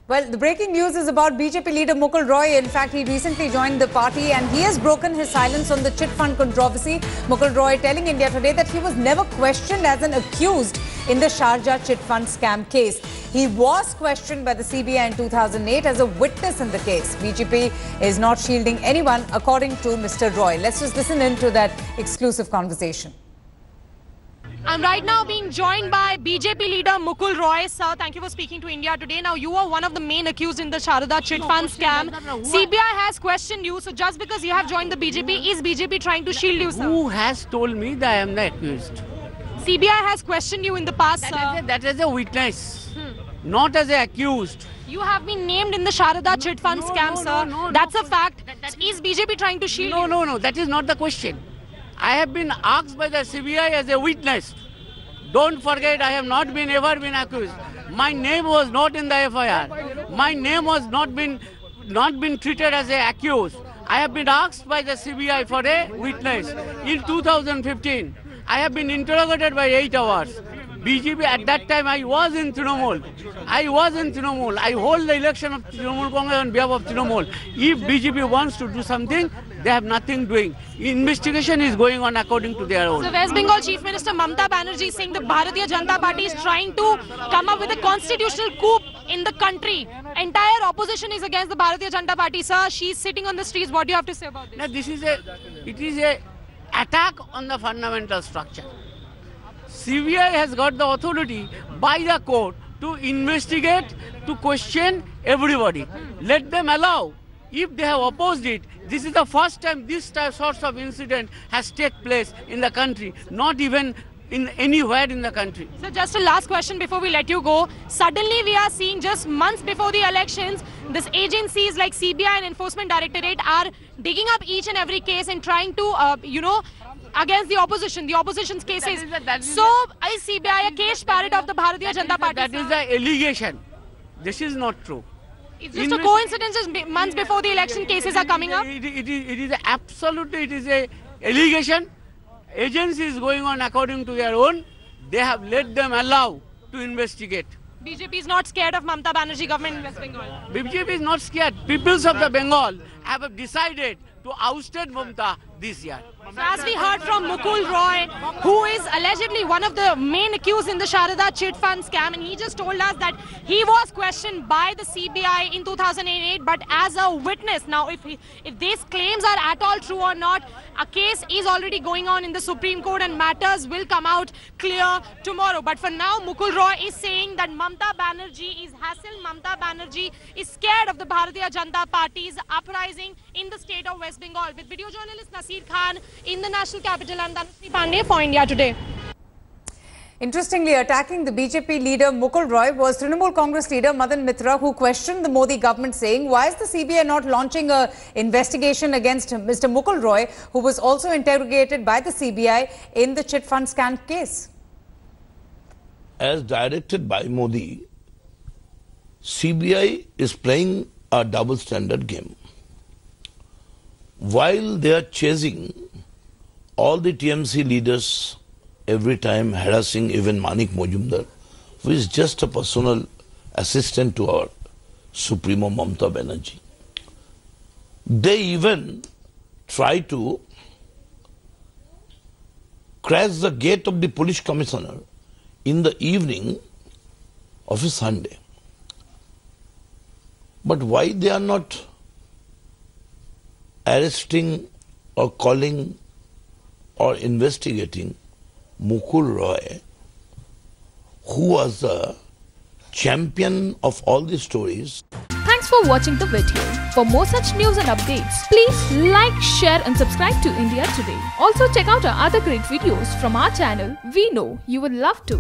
Well, the breaking news is about BJP leader Mukul Roy. In fact, he recently joined the party and he has broken his silence on the chit fund controversy. Mukul Roy telling India Today that he was never questioned as an accused in the Sharjah chit fund scam case. He was questioned by the CBI in 2008 as a witness in the case. BJP is not shielding anyone, according to Mr. Roy. Let's just listen in to that exclusive conversation. I'm right now being joined by BJP leader Mukul Roy. Sir, thank you for speaking to India Today. Now, you are one of the main accused in the Sharada chit fund scam. CBI has questioned you. So, just because you have joined the BJP, is BJP trying to shield you, sir? Who has told me that I am the accused? CBI has questioned you in the past, sir. That is a witness, not as an accused. You have been named in the Sharada chit fund scam, sir. That's a fact. Is BJP trying to shield you? No. That is not the question. I have been asked by the CBI as a witness. Don't forget, I have not ever been accused. My name was not in the FIR. My name was not been treated as an accused. I have been asked by the CBI for a witness in 2015. I have been interrogated by 8 hours. BJP, at that time, I was in Trinamool. I hold the election of Trinamool Congress on behalf of Trinamool. If BJP wants to do something, they have nothing doing. Investigation is going on according to their own. So West Bengal Chief Minister Mamata Banerjee is saying the Bharatiya Janata Party is trying to come up with a constitutional coup in the country. Entire opposition is against the Bharatiya Janata Party. Sir, she's sitting on the streets. What do you have to say about this? Now, it is a attack on the fundamental structure. CBI has got the authority by the court to investigate, to question everybody. Let them allow. If they have opposed it, this is the first time this sorts of incident has taken place in the country, not even in anywhere in the country. So just a last question before we let you go. Suddenly we are seeing just months before the elections, these agencies like CBI and Enforcement Directorate are digging up each and every case and trying to, against the opposition's cases. Is CBI a case parrot of the Bharatiya Janata Party? That is the allegation. This is not true. It's just a coincidence months before the election cases are coming up? It is absolutely, it is a allegation. Agency is going on according to their own. They have let them allow to investigate. BJP is not scared of Mamata Banerjee government in West Bengal? BJP is not scared. Peoples of the Bengal have decided to ousted Mamata this year. So as we heard from Mukul Roy, who is allegedly one of the main accused in the Sharada chit fund scam, and he just told us that he was questioned by the CBI in 2008, but as a witness. Now, if these claims are at all true or not, a case is already going on in the Supreme Court and matters will come out clear tomorrow. But for now, Mukul Roy is saying that Mamata Banerjee is hassled. Mamata Banerjee is scared of the Bharatiya Janata Party's uprising in the state of West Bengal. With video journalist Nasir Khan in the national capital, I'm Dhanashree Pandey for India Today. Interestingly, attacking the BJP leader Mukul Roy was Trinamool Congress leader Madan Mitra, who questioned the Modi government, saying, why is the CBI not launching an investigation against Mr. Mukul Roy, who was also interrogated by the CBI in the chit fund scam case? As directed by Modi, CBI is playing a double standard game. While they are chasing all the TMC leaders every time, harassing even Manik Majumdar, who is just a personal assistant to our Supremo Mamata Banerjee. They even try to crash the gate of the police commissioner in the evening of a Sunday. But why they are not arresting or calling or investigating Mukul Roy, who was the champion of all the stories? Thanks for watching the video. For more such news and updates, please like, share and subscribe to India Today. Also check out our other great videos from our channel. We know you would love to.